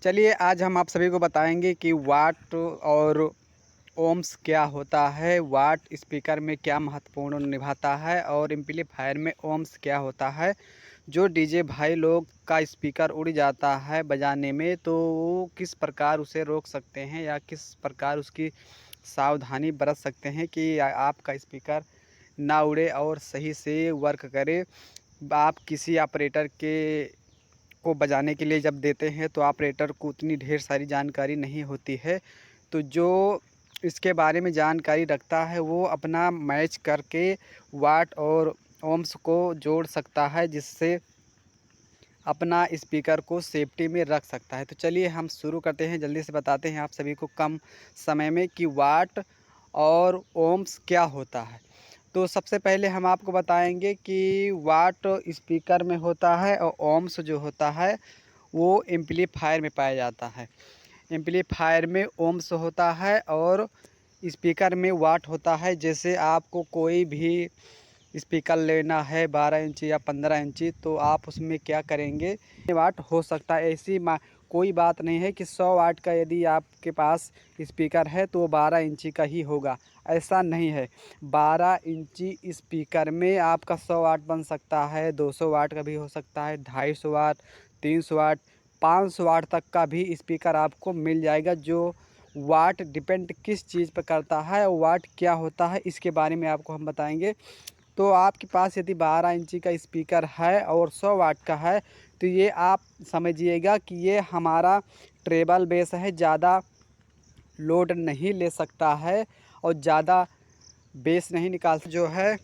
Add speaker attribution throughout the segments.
Speaker 1: चलिए आज हम आप सभी को बताएंगे कि वाट और ओम्स क्या होता है, वाट स्पीकर में क्या महत्वपूर्ण निभाता है और एम्पलीफायर में ओम्स क्या होता है। जो डीजे भाई लोग का स्पीकर उड़ जाता है बजाने में, तो वो किस प्रकार उसे रोक सकते हैं या किस प्रकार उसकी सावधानी बरत सकते हैं कि आपका स्पीकर ना उड़े और सही से वर्क करे। आप किसी ऑपरेटर को बजाने के लिए जब देते हैं तो ऑपरेटर को उतनी ढेर सारी जानकारी नहीं होती है, तो जो इसके बारे में जानकारी रखता है वो अपना मैच करके वाट और ओम्स को जोड़ सकता है, जिससे अपना स्पीकर को सेफ्टी में रख सकता है। तो चलिए हम शुरू करते हैं, जल्दी से बताते हैं आप सभी को कम समय में कि वाट और ओम्स क्या होता है। तो सबसे पहले हम आपको बताएंगे कि वाट स्पीकर में होता है और ओम्स जो होता है वो एम्पलीफायर में पाया जाता है। एम्पलीफायर में ओम्स होता है और स्पीकर में वाट होता है। जैसे आपको कोई भी स्पीकर लेना है 12 इंची या 15 इंची, तो आप उसमें क्या करेंगे, वाट हो सकता है। ऐसी कोई बात नहीं है कि 100 वाट का यदि आपके पास स्पीकर है तो वो 12 इंची का ही होगा, ऐसा नहीं है। 12 इंची स्पीकर में आपका 100 वाट बन सकता है, 200 वाट का भी हो सकता है, 250 वाट, 300 वाट, 500 वाट तक का भी स्पीकर आपको मिल जाएगा। जो वाट डिपेंड किस चीज़ पर करता है और वाट क्या होता है इसके बारे में आपको हम बताएंगे। तो आपके पास यदि 12 इंची का स्पीकर है और 100 वाट का है, तो ये आप समझिएगा कि ये हमारा ट्रेबल बेस है, ज़्यादा लोड नहीं ले सकता है और ज़्यादा बेस नहीं निकाल जो है।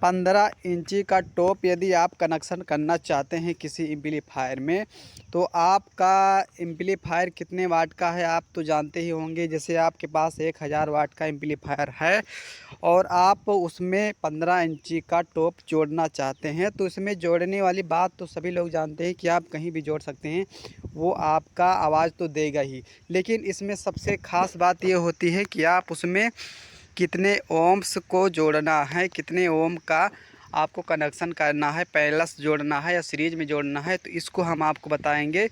Speaker 1: 15 इंची का टॉप यदि आप कनेक्शन करना चाहते हैं किसी एम्पलीफायर में, तो आपका एम्पलीफायर कितने वाट का है आप तो जानते ही होंगे। जैसे आपके पास 1000 वाट का एम्पलीफायर है और आप उसमें 15 इंची का टॉप जोड़ना चाहते हैं, तो इसमें जोड़ने वाली बात तो सभी लोग जानते हैं कि आप कहीं भी जोड़ सकते हैं, वो आपका आवाज़ तो देगा ही। लेकिन इसमें सबसे ख़ास बात ये होती है कि आप उसमें कितने ओम्स को जोड़ना है, कितने ओम का आपको कनेक्शन करना है, पैरेलल जोड़ना है या सीरीज में जोड़ना है, तो इसको हम आपको बताएंगे।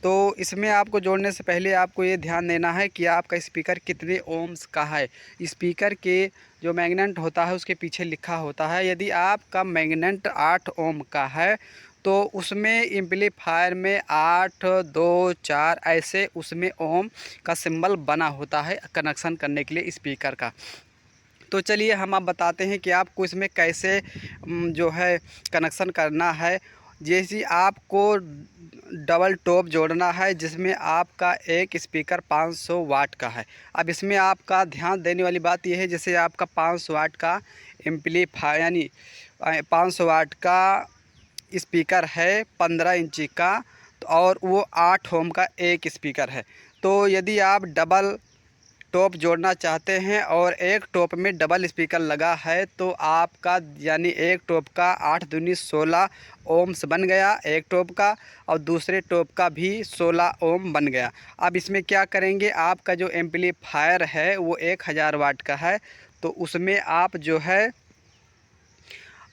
Speaker 1: तो इसमें आपको जोड़ने से पहले आपको ये ध्यान देना है कि आपका स्पीकर कितने ओम्स का है। स्पीकर के जो मैग्नेट होता है उसके पीछे लिखा होता है। यदि आपका मैग्नेट 8 ओम का है तो उसमें एम्पलीफायर में 8, 2, 4 ऐसे उसमें ओम का सिंबल बना होता है कनेक्शन करने के लिए स्पीकर का। तो चलिए हम आप बताते हैं कि आपको इसमें कैसे जो है कनेक्शन करना है। जैसे आपको डबल टॉप जोड़ना है जिसमें आपका एक स्पीकर 500 वाट का है। अब इसमें आपका ध्यान देने वाली बात यह है, जैसे आपका 500 वाट का एम्पलीफायर यानी 500 वाट का स्पीकर है 15 इंची का, और वो 8 ओम का एक स्पीकर है। तो यदि आप डबल टॉप जोड़ना चाहते हैं और एक टॉप में डबल स्पीकर लगा है, तो आपका यानी एक टॉप का 8 दूनी 16 ओम्स बन गया एक टॉप का, और दूसरे टॉप का भी 16 ओम बन गया। अब इसमें क्या करेंगे, आपका जो एम्पलीफायर है वो 1000 वाट का है, तो उसमें आप जो है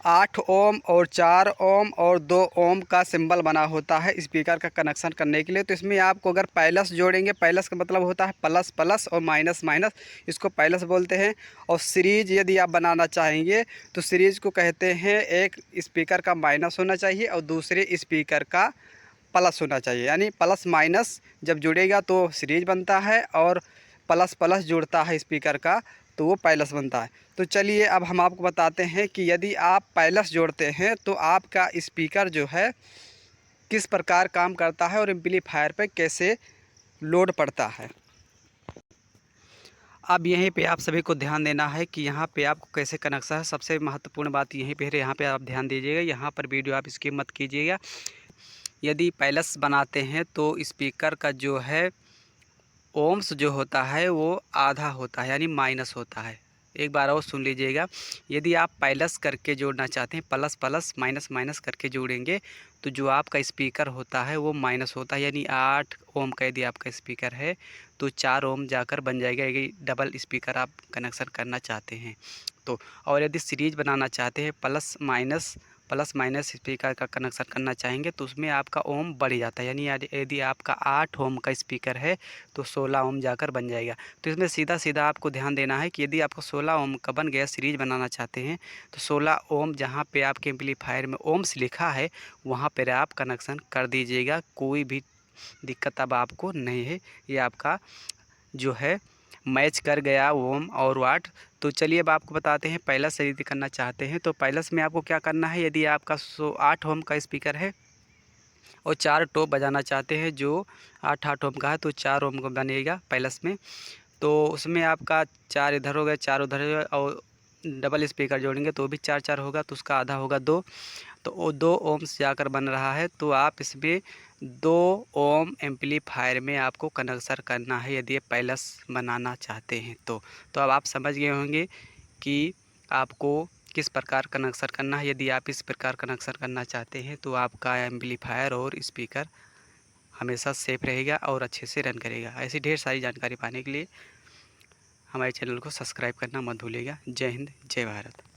Speaker 1: 8 ओम और 4 ओम और 2 ओम का सिंबल बना होता है स्पीकर का कनेक्शन करने के लिए। तो इसमें आपको अगर पैलस जोड़ेंगे, पैलस का मतलब होता है प्लस प्लस और माइनस माइनस, इसको पैलस बोलते हैं। और सीरीज यदि आप बनाना चाहेंगे तो सीरीज को कहते हैं एक स्पीकर का माइनस होना चाहिए और दूसरे स्पीकर का प्लस होना चाहिए, यानी प्लस माइनस जब जुड़ेगा तो सीरीज बनता है और प्लस प्लस जुड़ता है स्पीकर का तो वो पैलस बनता है। तो चलिए अब हम आपको बताते हैं कि यदि आप पैलस जोड़ते हैं तो आपका स्पीकर जो है किस प्रकार काम करता है और एम्पलीफायर पे कैसे लोड पड़ता है। अब यहीं पे आप सभी को ध्यान देना है कि यहाँ पे आपको कैसे कनेक्शन है। सबसे महत्वपूर्ण बात यहीं पे है, यहाँ पे आप ध्यान दीजिएगा, यहाँ पर वीडियो आप स्किप मत कीजिएगा। यदि पैलस बनाते हैं तो स्पीकर का जो है ओम्स जो होता है वो आधा होता है यानी माइनस होता है। एक बार और सुन लीजिएगा, यदि आप पैलस करके जोड़ना चाहते हैं, प्लस प्लस माइनस माइनस करके जोड़ेंगे तो जो आपका स्पीकर होता है वो माइनस होता है, यानी 8 ओम का यदि आपका स्पीकर है तो 4 ओम जाकर बन जाएगा यदि डबल स्पीकर आप कनेक्शन करना चाहते हैं तो। और यदि सीरीज बनाना चाहते हैं plus minus plus minus speaker का कनेक्शन करना चाहेंगे तो उसमें आपका ओम बढ़ जाता है, यानी यदि आपका 8 ओम का स्पीकर है तो 16 ओम जाकर बन जाएगा। तो इसमें सीधा सीधा आपको ध्यान देना है कि यदि आपको 16 ओम का बन गया, सीरीज बनाना चाहते हैं तो 16 ओम जहाँ पे आपके एम्पलीफायर में ओम्स लिखा है वहाँ पर आप कनेक्शन कर दीजिएगा, कोई भी दिक्कत अब आपको नहीं है। ये आपका जो है मैच कर गया ओम और वाट। तो चलिए अब आपको बताते हैं पैलस यदि करना चाहते हैं तो पैलस में आपको क्या करना है। यदि आपका 8 ओम का स्पीकर है और 4 टॉप बजाना चाहते हैं जो 8 ओम का है तो 4 ओम का बनेगा पैलस में। तो उसमें आपका 4 इधर हो गया, 4 उधर हो गया और डबल स्पीकर जोड़ेंगे तो भी 4 होगा, तो उसका आधा होगा 2। तो वो 2 ओम्स जाकर बन रहा है। तो आप इसमें 2 ओम एम्पलीफायर में आपको कनेक्शन करना है यदि पैलस बनाना चाहते हैं तो अब आप समझ गए होंगे कि आपको किस प्रकार कनेक्शन करना है। यदि आप इस प्रकार कनेक्शन करना चाहते हैं तो आपका एम्पलीफायर और स्पीकर हमेशा सेफ रहेगा और अच्छे से रन करेगा। ऐसी ढेर सारी जानकारी पाने के लिए हमारे चैनल को सब्सक्राइब करना मत भूलिएगा। जय हिंद, जय भारत।